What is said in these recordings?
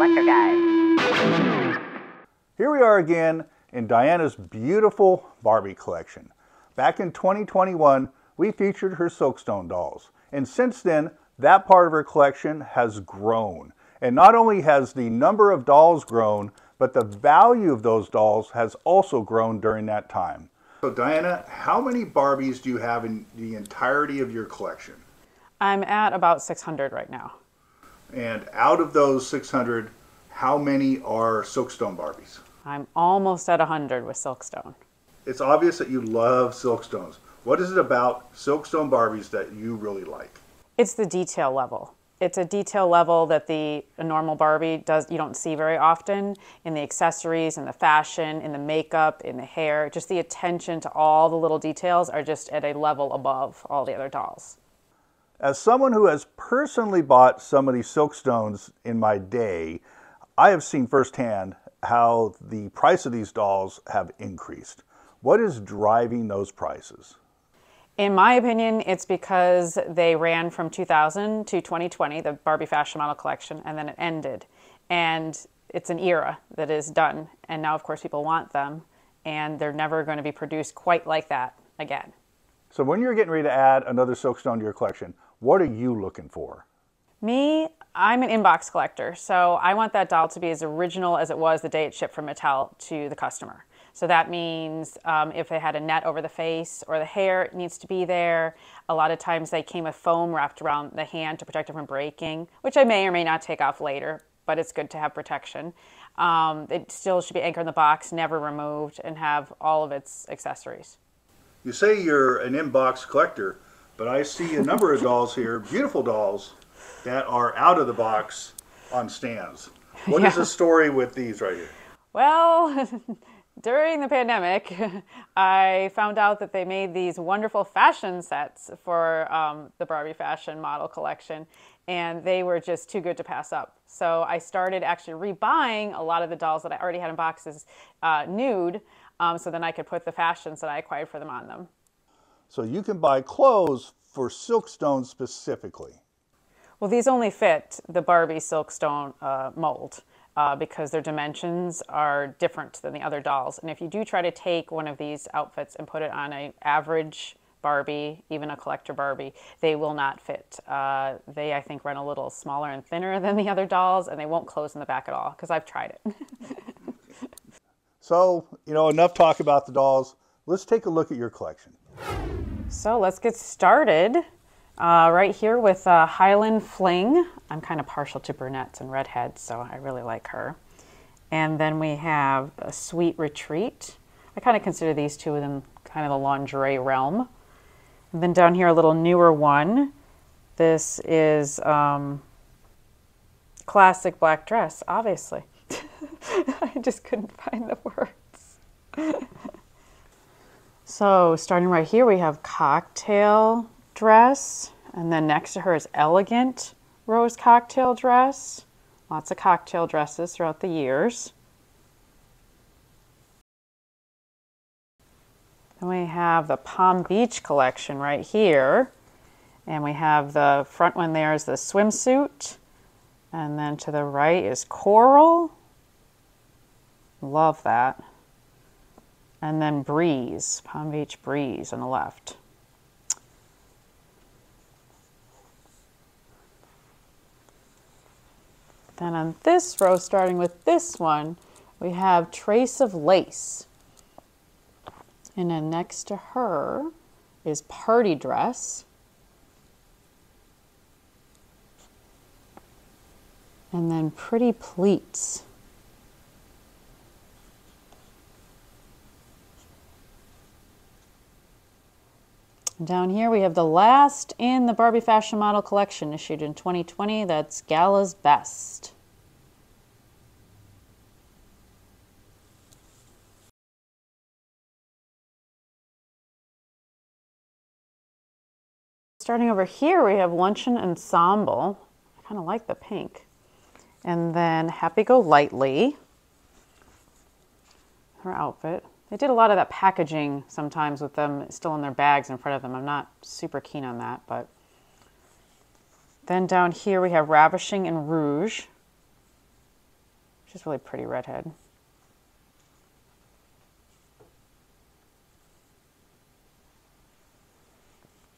Collector Guide. Here we are again in Diana's beautiful Barbie collection. Back in 2021, we featured her Silkstone dolls. And since then, that part of her collection has grown. And not only has the number of dolls grown, but the value of those dolls has also grown during that time. So Diana, how many Barbies do you have in the entirety of your collection? I'm at about 600 right now. And out of those 600, how many are Silkstone Barbies? I'm almost at 100 with Silkstone. It's obvious that you love Silkstones. What is it about Silkstone Barbies that you really like? It's the detail level. It's a detail level that a normal Barbie you don't see very often in the accessories, in the fashion, in the makeup, in the hair. Just the attention to all the little details are just at a level above all the other dolls. As someone who has personally bought some of these Silkstones in my day, I have seen firsthand how the price of these dolls have increased. What is driving those prices? In my opinion, it's because they ran from 2000 to 2020, the Barbie Fashion Model Collection, and then it ended. And it's an era that is done. And now, of course, people want them, and they're never going to be produced quite like that again. So when you're getting ready to add another Silkstone to your collection, what are you looking for? Me, I'm an inbox collector, so I want that doll to be as original as it was the day it shipped from Mattel to the customer. So that means if they had a net over the face or the hair, it needs to be there. A lot of times they came with foam wrapped around the hand to protect it from breaking, which I may or may not take off later, but it's good to have protection. It still should be anchored in the box, never removed, and have all of its accessories. You say you're an inbox collector, but I see a number of dolls here, beautiful dolls, that are out of the box on stands. What is the story with these right here? Well, during the pandemic, I found out that they made these wonderful fashion sets for the Barbie Fashion Model Collection, and they were just too good to pass up. So I started actually rebuying a lot of the dolls that I already had in boxes nude, so then I could put the fashions that I acquired for them on them. So you can buy clothes for Silkstone specifically. Well, these only fit the Barbie Silkstone mold. Because their dimensions are different than the other dolls. And if you do try to take one of these outfits and put it on an average Barbie, even a collector Barbie, they will not fit. They, I think, run a little smaller and thinner than the other dolls, and they won't close in the back at all, because I've tried it. So, enough talk about the dolls. Let's take a look at your collection. So let's get started. Right here with Highland Fling. I'm kind of partial to brunettes and redheads, so I really like her. And then we have a Sweet Retreat. I kind of consider these two in kind of the lingerie realm. And then down here, a little newer one. This is classic black dress, obviously. I just couldn't find the words. So starting right here, we have Cocktail Dress, and then next to her is Elegant Rose Cocktail Dress. Lots of cocktail dresses throughout the years. Then we have the Palm Beach collection right here, and we have the front one there is the swimsuit, and then to the right is Coral. Love that. And then Breeze, Palm Beach Breeze on the left. Then on this row, starting with this one, we have Trace of Lace. And then next to her is Party Dress. And then Pretty Pleats. Down here we have the last in the Barbie Fashion Model Collection issued in 2020. That's Gala's Best. Starting over here we have Luncheon Ensemble. I kind of like the pink. And then Happy Go Lightly. Her outfit. They did a lot of that packaging sometimes with them still in their bags in front of them. I'm not super keen on that, but. Then down here we have Ravishing in Rouge. She's a really pretty redhead.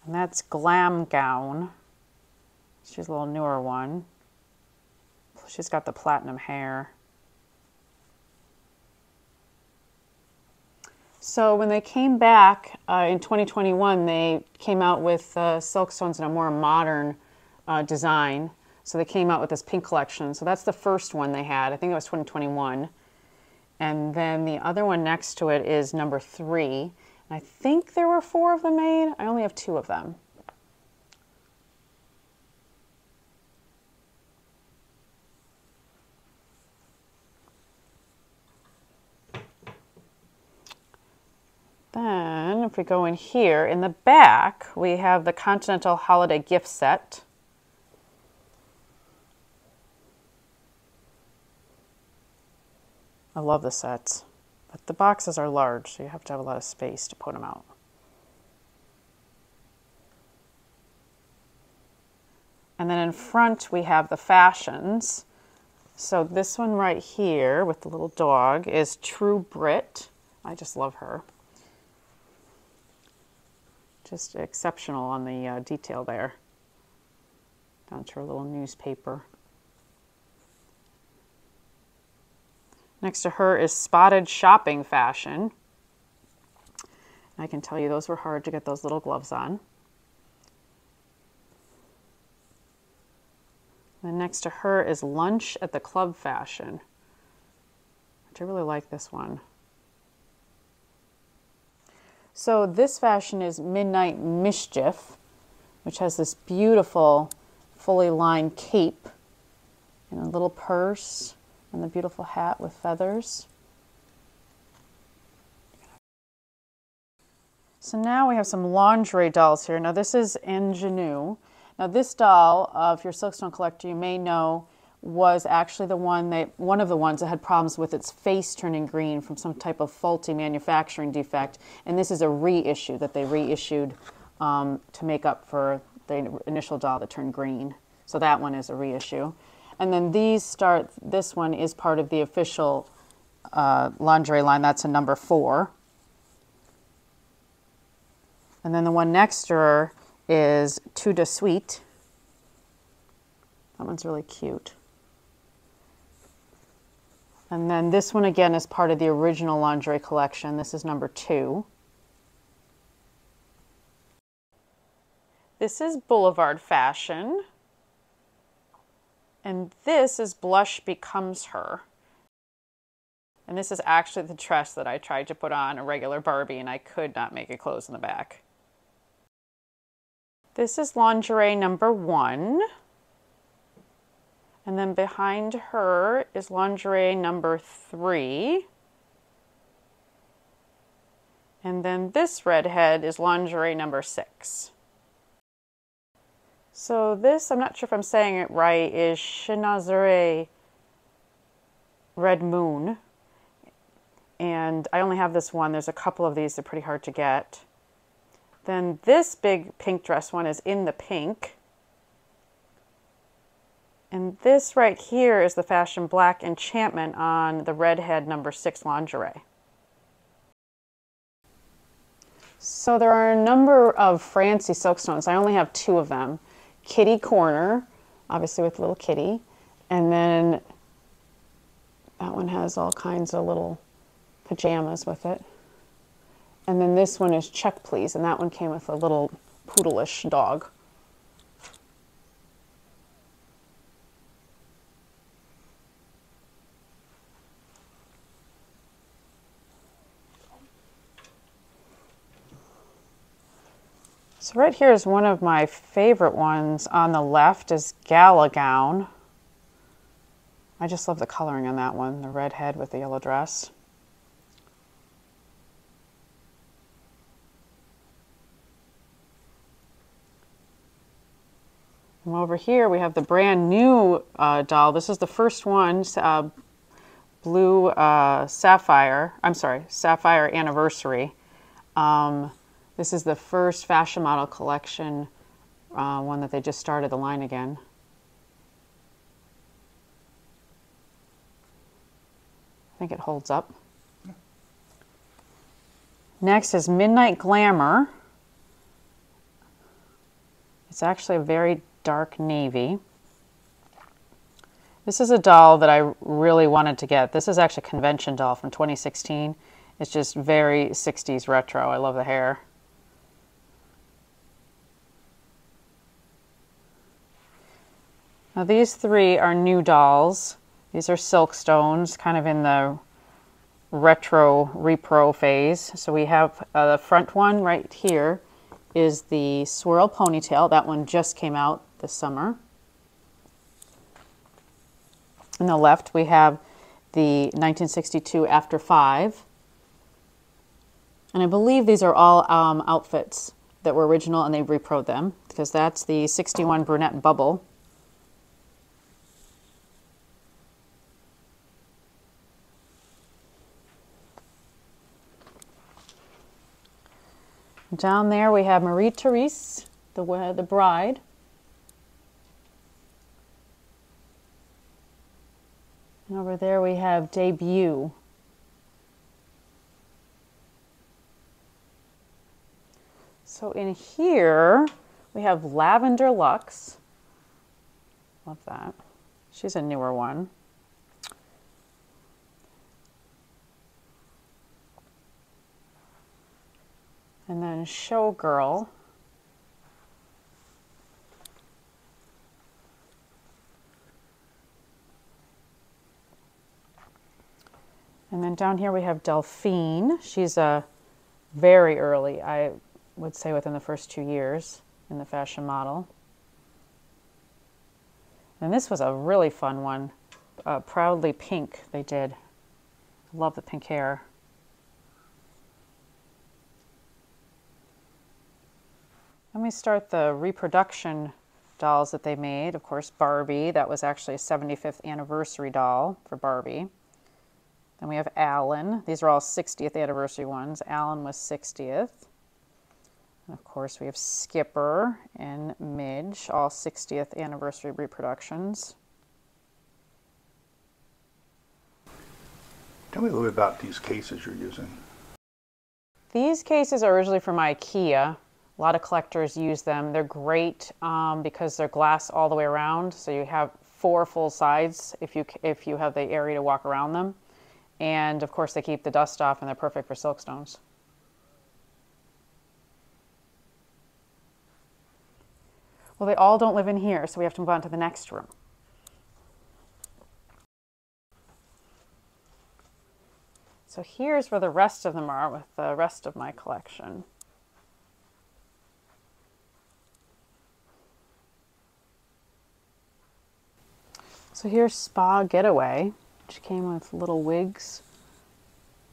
And that's Glam Gown. She's a little newer one. She's got the platinum hair. So when they came back in 2021, they came out with Silkstones in a more modern design. So they came out with this pink collection. So that's the first one they had. I think it was 2021. And then the other one next to it is number 3. And I think there were 4 of them made. I only have 2 of them. Then if we go in here, in the back, we have the Continental Holiday Gift Set. I love the sets, but the boxes are large, so you have to have a lot of space to put them out. And then in front, we have the fashions. So this one right here with the little dog is True Brit. I just love her. Just exceptional on the detail there. Down to her little newspaper. Next to her is Spotted Shopping Fashion. I can tell you those were hard to get those little gloves on. And next to her is Lunch at the Club Fashion, which I really like this one. So this fashion is Midnight Mischief, which has this beautiful fully lined cape and a little purse and the beautiful hat with feathers. So now we have some lingerie dolls here. Now this is Ingenue. Now this doll, if you're a Silkstone collector, you may know was actually one of the ones that had problems with its face turning green from some type of faulty manufacturing defect. And this is a reissue that they reissued to make up for the initial doll that turned green. So that one is a reissue. And then this one is part of the official lingerie line. That's a number 4. And then the one next to her is Tout de Suite. That one's really cute. And then this one again is part of the original lingerie collection. This is number 2. This is Boulevard Fashion. And this is Blush Becomes Her. And this is actually the dress that I tried to put on a regular Barbie and I could not make it close in the back. This is lingerie number 1. And then behind her is lingerie number 3. And then this redhead is lingerie number 6. So this, I'm not sure if I'm saying it right, is Chenazere Red Moon. And I only have this one. There's a couple of these. They're pretty hard to get. Then this big pink dress one is In the Pink. And this right here is the fashion Black Enchantment on the redhead number 6 lingerie. So there are a number of Francie Silkstones. I only have 2 of them. Kitty Corner, obviously with little kitty. And then that one has all kinds of little pajamas with it. And then this one is Check Please, and that one came with a little poodleish dog. So right here is one of my favorite ones. On the left is Gala Gown. I just love the coloring on that one, the red head with the yellow dress. And over here we have the brand new doll. This is the first one, Blue Sapphire. I'm sorry, Sapphire Anniversary. This is the first fashion model collection, one that they just started the line again. think it holds up. Next is Midnight Glamour. It's actually a very dark navy. This is a doll that I really wanted to get. This is actually a convention doll from 2016. It's just very 60s retro. I love the hair. Now these three are new dolls. These are Silkstones, kind of in the retro repro phase. So we have the front one right here is the swirl ponytail. That one just came out this summer. On the left we have the 1962 After 5. And I believe these are all outfits that were original and they repro'd them, because that's the 61 Brunette Bubble. Down there we have Marie Therese, the bride. And over there we have Debut. So in here we have Lavender Luxe. Love that. She's a newer one. And then Showgirl. And then down here we have Delphine. She's a very early, I would say within the first 2 years in the fashion model. And this was a really fun one. Proudly Pink they did. Love the pink hair. Let me start the reproduction dolls that they made. Of course, Barbie. That was actually a 75th anniversary doll for Barbie. Then we have Alan. These are all 60th anniversary ones. Alan was 60th. And of course, we have Skipper and Midge, all 60th anniversary reproductions. Tell me a little bit about these cases you're using. These cases are originally from IKEA. A lot of collectors use them. They're great because they're glass all the way around. So you have 4 full sides if you have the area to walk around them. And of course they keep the dust off and they're perfect for Silkstones. Well, they all don't live in here, so we have to move on to the next room. So here's where the rest of them are with the rest of my collection. So here's Spa Getaway, which came with little wigs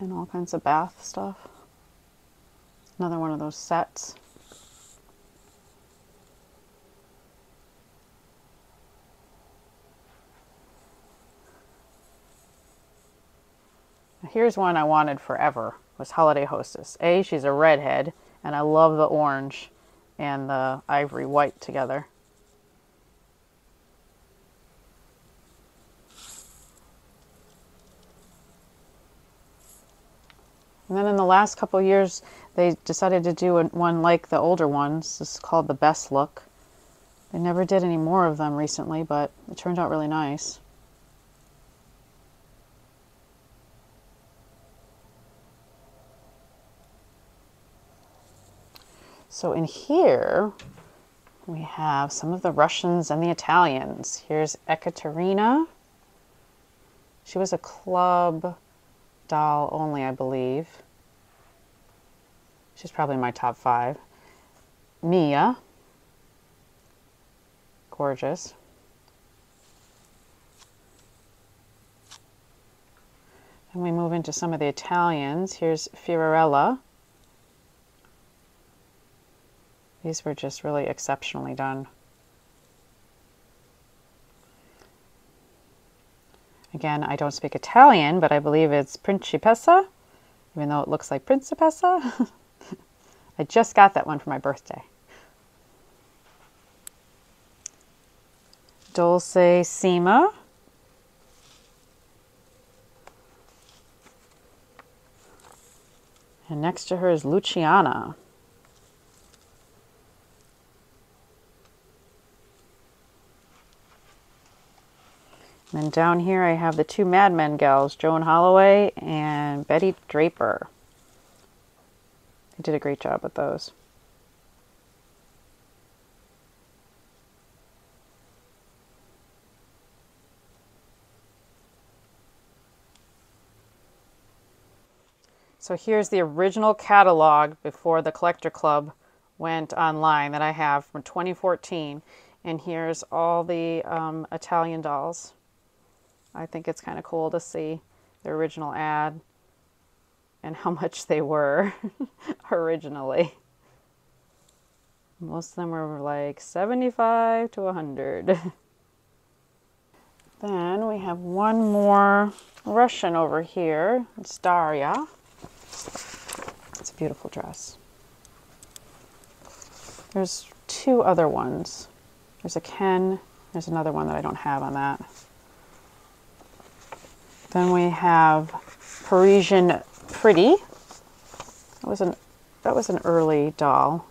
and all kinds of bath stuff. Another one of those sets. Here's one I wanted forever, was Holiday Hostess. She's a redhead, and I love the orange and the ivory white together. And then in the last couple of years, they decided to do one like the older ones. This is called the Best Look. They never did any more of them recently, but it turned out really nice. So in here, we have some of the Russians and the Italians. Here's Ekaterina. She was a club doll only, I believe. She's probably in my top 5. Mia. Gorgeous. And we move into some of the Italians. Here's Fiorella. These were just really exceptionally done. Again, I don't speak Italian, but I believe it's Principessa, even though it looks like Principessa. I just got that one for my birthday. Dolce Sima. And next to her is Luciana. And then down here I have the two Mad Men gals, Joan Holloway and Betty Draper. They did a great job with those. So here's the original catalog before the Collector Club went online that I have from 2014. And here's all the Italian dolls. I think it's kind of cool to see the original ad and how much they were originally. Most of them were like 75 to 100. Then we have one more Russian over here. It's Daria. It's a beautiful dress. There's two other ones. There's a Ken. There's another one that I don't have on that. Then we have Parisian Pretty. That was an early doll.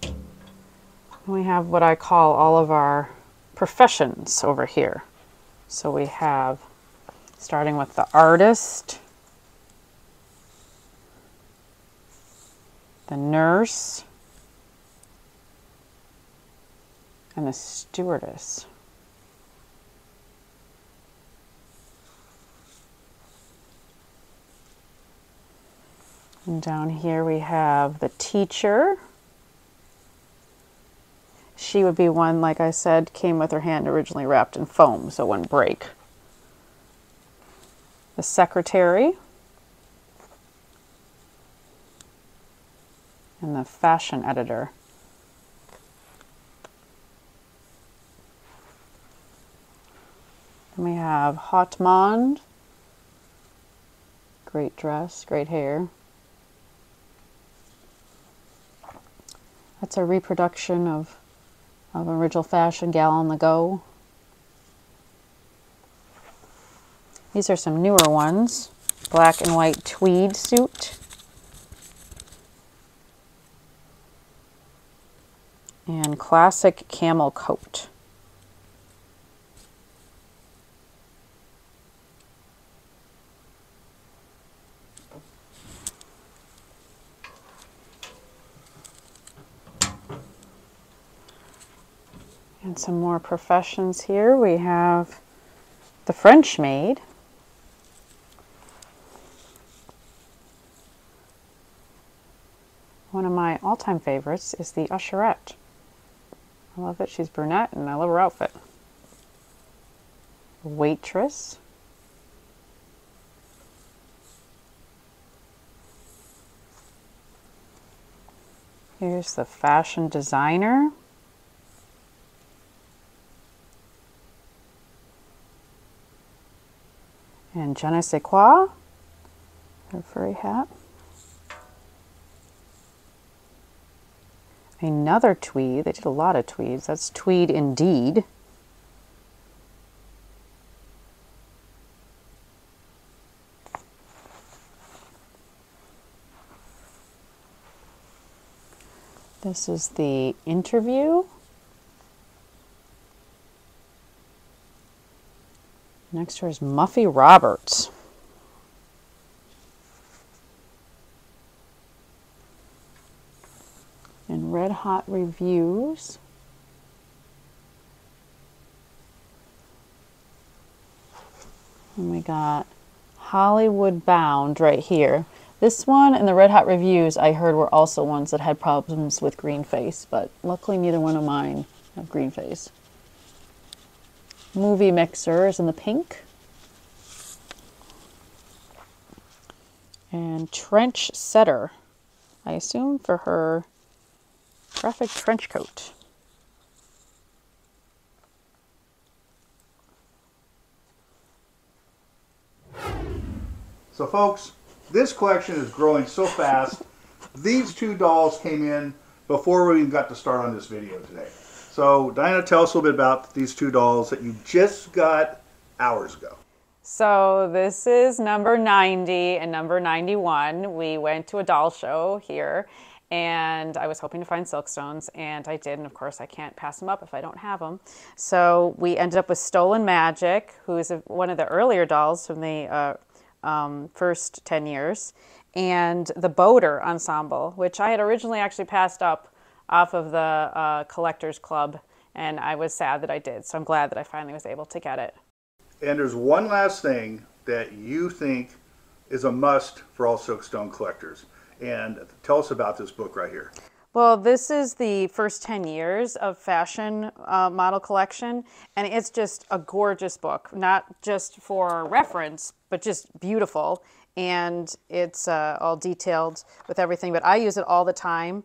And we have what I call all of our professions over here. So we have, starting with the artist, the nurse, and the stewardess. And down here we have the teacher. She would be one, like I said, came with her hand originally wrapped in foam, so it wouldn't break. The secretary. And the fashion editor. Then we have Hotmond. Great dress, great hair. That's a reproduction of an original fashion gal on the go. These are some newer ones. Black and white tweed suit. And classic camel coat. And some more professions here. We have the French maid. One of my all-time favorites is the usherette. I love it. She's brunette and I love her outfit. Waitress. Here's the fashion designer. And je ne sais quoi, her furry hat. Another tweed. They did a lot of tweeds. That's tweed indeed. This is the interview. Next to her is Muffy Roberts. And Red Hot Reviews. And we got Hollywood Bound right here. This one and the Red Hot Reviews I heard were also ones that had problems with green face, but luckily neither one of mine have green face. Movie Mixer is in the pink. And Trench Setter, I assume for her graphic trench coat. So folks, this collection is growing so fast. These two dolls came in before we even got to start on this video today. So Diana, tell us a little bit about these two dolls that you just got hours ago. So this is number 90 and number 91. We went to a doll show here and I was hoping to find Silkstones, and I did, and of course I can't pass them up if I don't have them. So we ended up with Stolen Magic, who is one of the earlier dolls from the first 10 years, and the Boater ensemble, which I had originally actually passed up off of the Collectors Club, and I was sad that I did, so I'm glad that I finally was able to get it. And there's one last thing that you think is a must for all Silkstone collectors. And tell us about this book right here. Well, this is the first 10 years of fashion model collection, and it's just a gorgeous book, not just for reference, but just beautiful. And it's all detailed with everything, but I use it all the time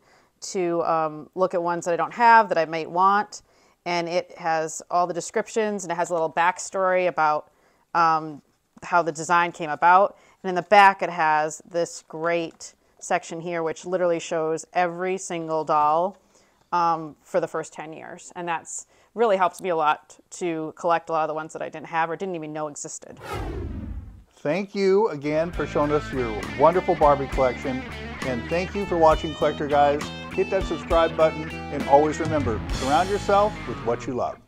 to look at ones that I don't have that I might want. And it has all the descriptions, and it has a little backstory about how the design came about. And in the back, it has this great section here, which literally shows every single doll for the first 10 years. And that's really helps me a lot to collect a lot of the ones that I didn't have or didn't even know existed. Thank you again for showing us your wonderful Barbie collection. And thank you for watching Collector Guys. Hit that subscribe button, and always remember, surround yourself with what you love.